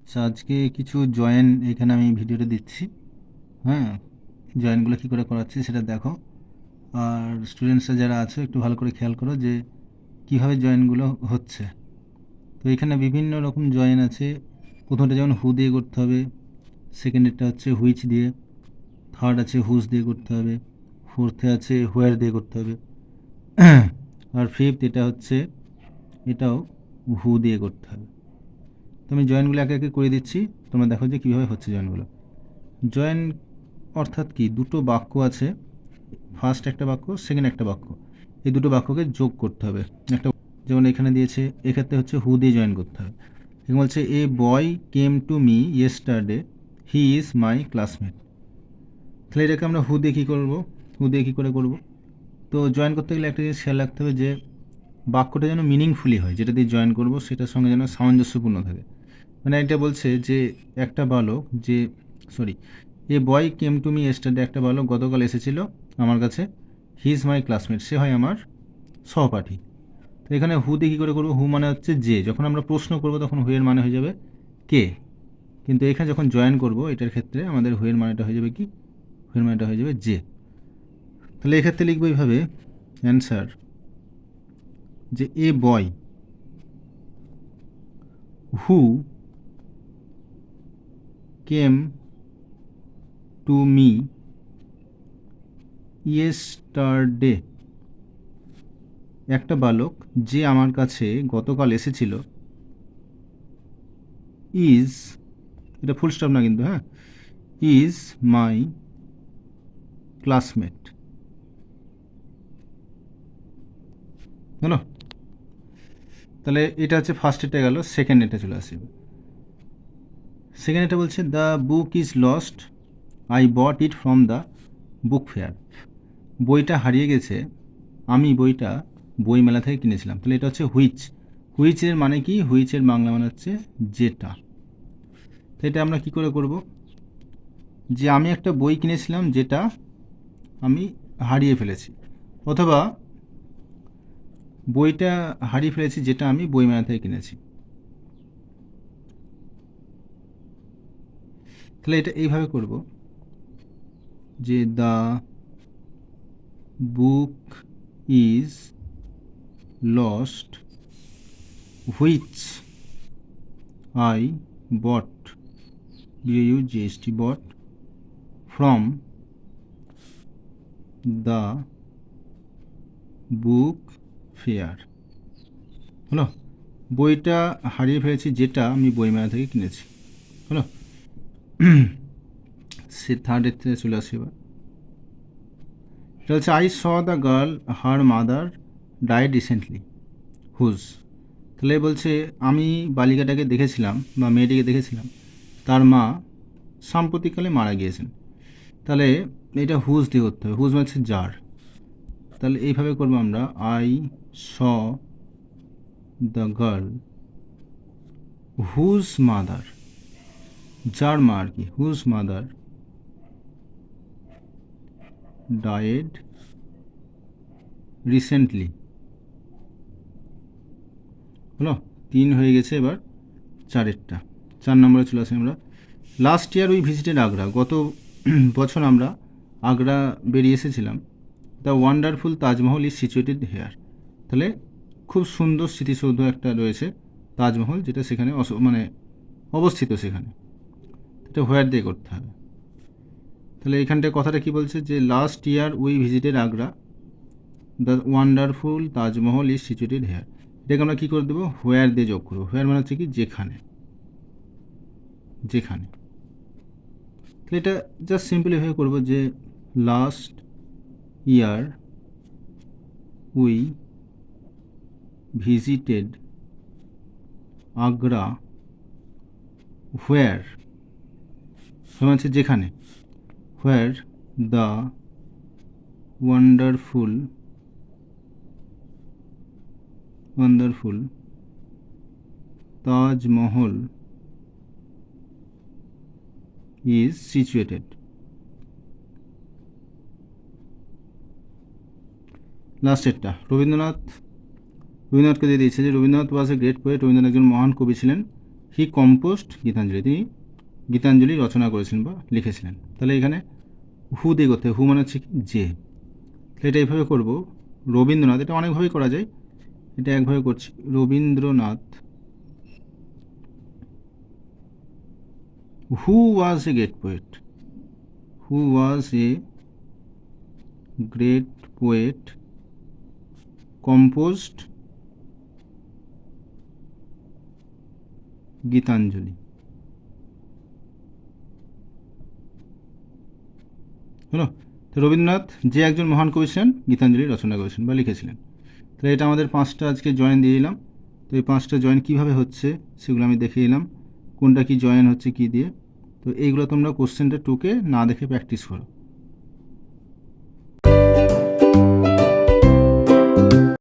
So আজকে কিছু join এখানে আমি ভিডিওতে দিচ্ছি। হ্যাঁ, জয়েনগুলো কী করে করাচ্ছি সেটা দেখো। আর স্টুডেন্টসরা যারা আছে একটু ভালো করে খেয়াল করো যে কীভাবে জয়েনগুলো হচ্ছে। তো এখানে বিভিন্ন রকম জয়েন আছে। প্রথমটা যেমন হু দিয়ে করতে হবে, সেকেন্ডেরটা হচ্ছে হুইচ দিয়ে, থার্ড আছে হুজ দিয়ে করতে হবে, ফোর্থে আছে হোয়ার দিয়ে করতে হবে, আর ফিফথ এটা হচ্ছে এটাও হু দিয়ে করতে হবে। তো আমি জয়েনগুলো একে একে করে দিচ্ছি, তোমরা দেখো যে কীভাবে হচ্ছে জয়েনগুলো। জয়েন অর্থাৎ কি, দুটো বাক্য আছে, ফার্স্ট একটা বাক্য, সেকেন্ড একটা বাক্য, এই দুটো বাক্যকে যোগ করতে হবে একটা। যেমন এখানে দিয়েছে, এক্ষেত্রে হচ্ছে হু দিয়ে জয়েন করতে হবে। এখানে বলছে a boy came to me yesterday, he is my classmate. তাহলে এটাকে আমরা হু দিয়ে কী করবো, হু দিয়ে কী করে করবো? তো জয়েন করতে গেলে একটা জিনিস খেয়াল রাখতে হবে যে বাক্যটা যেন মিনিংফুলি হয়, যেটা দিয়ে জয়েন করবো সেটার সঙ্গে যেন সামঞ্জস্যপূর্ণ থাকে। মানে এটা বলছে যে একটা বালক, যে এ boy came to me yesterday, একটা বালক গতকাল এসেছিল আমার কাছে, হি ইজ মাই ক্লাসমেট, সে হয় আমার সহপাঠী। তো এখানে হু দিয়ে কী করে করবো? হু মানে হচ্ছে যে, যখন আমরা প্রশ্ন করবো তখন হু এর মানে হয়ে যাবে কে, কিন্তু এখানে যখন জয়েন করবো এটার ক্ষেত্রে আমাদের হু এর মানেটা হয়ে যাবে কি, হু এর মানেটা হয়ে যাবে যে। তাহলে এক্ষেত্রে লিখবো এইভাবে অ্যান্সার, যে এ বয় হু কেম টু মি ইয়েস্টারডে, একটা বালক যে আমার কাছে গতকাল এসেছিল, ইজ, এটা ফুল স্টপ না কিন্তু, হ্যাঁ, ইজ মাই ক্লাসমেট। হলো? তাহলে এটা হচ্ছে ফার্স্ট, এটা গেল, সেকেন্ড এটা চলে আসবে। সেকেন্ড এটা বলছে the book is lost, I bought it from the book fair. বইটা হারিয়ে গেছে, আমি বইটা বইমেলা থেকে কিনেছিলাম। তাহলে এটা হচ্ছে হুইচ। হুইচের মানে কি, হুইচের বাংলা মানে হচ্ছে যেটা। তো এটা আমরা কি করে করব, যে আমি একটা বই কিনেছিলাম যেটা আমি হারিয়ে ফেলেছি, অথবা বইটা হারিয়ে ফেলেছি যেটা আমি বইমেলা থেকে কিনেছি। তাহলে এটা এইভাবে করব, যে the book is lost which I bought, BUGST, bought from the book fair. হলো? বইটা হারিয়ে ফেলেছি যেটা আমি বইমেলা থেকে কিনেছি। হলো? সে থার্ডের থেকে চলে আসি এবার। এটা হচ্ছে I saw the girl her mother died recently, whose. তাহলে বলছে আমি বালিকাটাকে দেখেছিলাম বা মেয়েটিকে দেখেছিলাম, তার মা সাম্প্রতিককালে মারা গিয়েছেন। তাহলে এটা হুজ দিয়ে করতে হবে, হুজ মানে হচ্ছে যার। তাহলে এইভাবে করবো আমরা, I saw the girl whose mother, যার মা আর কি, হুজ মাদার ডায়েড রিসেন্টলি। হলো? 3 হয়ে গেছে, এবার চারেরটা, 4 নম্বরে চলে আসি আমরা। Last year we visited Agra, গত বছর আমরা আগ্রা বেরিয়ে এসেছিলাম। The wonderful Taj Mahal is situated hair. তাহলে খুব সুন্দর স্মৃতিসৌধ একটা রয়েছে তাজমহল, যেটা সেখানে মানে অবস্থিত সেখানে। এটা হোয়ার দিয়ে করতে হবে। তাহলে এখানটায় কথাটা কি বলছে, যে last year we visited Agra, the wonderful Taj Mahal is situated hair. এটাকে আমরা কী করে দেবো, হোয়ার দিয়ে যোগ করবো। হোয়ার মানে হচ্ছে কি, যেখানে, যেখানে। তাহলে এটা জাস্ট সিম্পল এভাবে করবো, যে last year we visited Agra where, মানে হচ্ছে যেখানে, where the wonderful Taj Mahal is situated. লাস্টেরটা রবীন্দ্রনাথকে দিয়ে দিয়েছে, যে Rabindranath was a great poet, Rabindranath একজন মহান কবি ছিলেন। হি কম্পোস্ট গীতাঞ্জলি, তিনি গীতাঞ্জলি রচনা করেছিলেন বা লিখেছিলেন। তাহলে এখানে হু দিয়ে করতে হবে, হু মানে হচ্ছে কি যে। তাহলে এটা এইভাবে করব, রবীন্দ্রনাথ, এটা অনেকভাবেই করা যায়, এটা একভাবে করছি, Rabindranath who was a great poet, who was a great poet composed Gitanjali. হলো, তো রবীন্দ্রনাথ যে একজন মহান কবি ছিলেন, গীতাঞ্জলি রচনা করেছেন বা লিখেছিলেন। তাহলে এটা আমাদের 5টা আজকে জয়েন দিয়ে দিলাম। তো এই 5টা জয়েন কীভাবে হচ্ছে সেগুলো আমি দেখে দিলাম, কোনটা কি জয়েন হচ্ছে কি দিয়ে। তো এইগুলো তোমরা কোশ্চেনটা টুকে না দেখে প্র্যাকটিস করো।